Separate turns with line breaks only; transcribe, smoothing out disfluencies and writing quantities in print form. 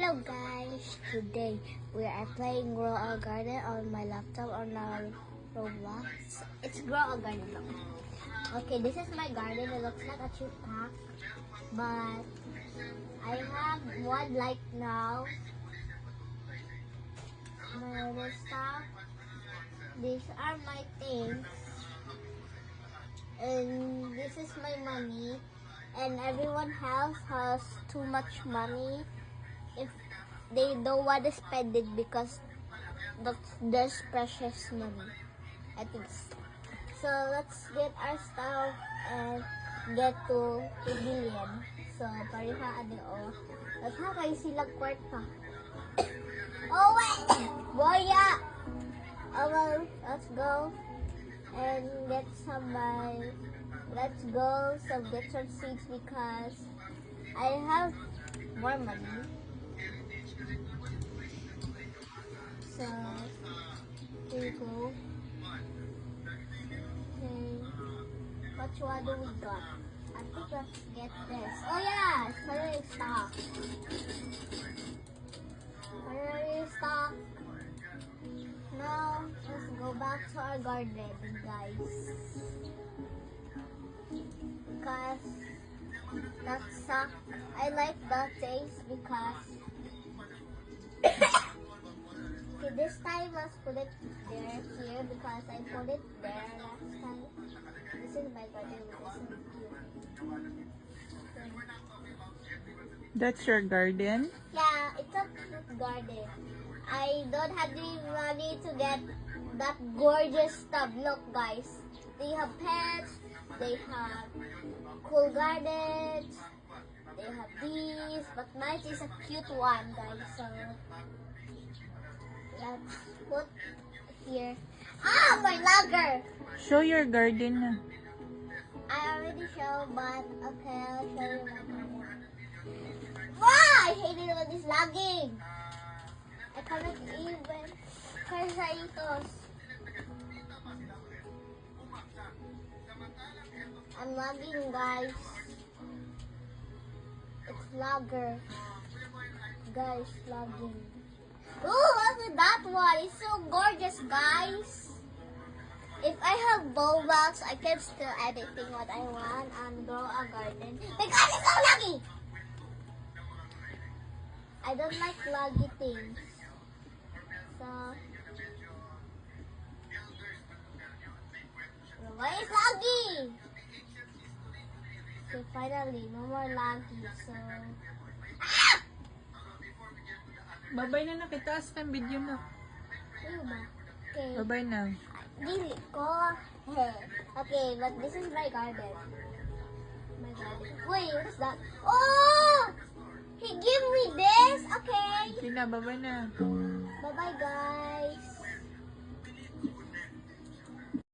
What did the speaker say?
Hello guys, today we are playing Grow a Garden on my laptop on our Roblox. It's Grow a Garden. Okay, this is my garden. It looks like a cute pack, but I have one like now. My other stuff. These are my things, and this is my money. And everyone else has too much money if they don't want to spend it because there's precious money. I think so. So let's get our stuff and get to 2 billion. So pareha ano let's kayo silang kwarta. Oh wait! Boya! Oh well, let's go and get some let's go get some seeds because I have more money. So here we go. Okay, what do we got? I think let's get this. Oh yeah, it's already stock. Now let's go back to our garden, guys. Because that suck. I like that taste because okay, this time let's put it here because I put it there last time. This is my garden.
That's your garden?
Yeah, it's a cute garden. I don't have the money to get that gorgeous stuff. Look guys, they have pets, they have cool gardens, they have these, but mine is a cute one guys. So let's put here. Ah, my logger!
Show your garden na.
I already showed, but okay, I'll show you my garden. Wow, I hate it when it's lagging. I cannot even Carsaitos. I'm lagging, guys. It's lagger. Guys, lagging. Ooh, what's with that one? It's so gorgeous, guys. If I have Roblox, I can still editing what I want and grow a garden. Because it's so laggy! I don't like laggy things. So, why is laggy? Okay, finally, no more laggy. So,
Babay na nakitaas ng video mo.
ano ba? Okay.
Babay na.
Dili ko. Okay, but this is my garden. My garden. Wait, what is that? Oh! He gave me this? Okay.
Okay na, babay na.
Bye-bye, guys.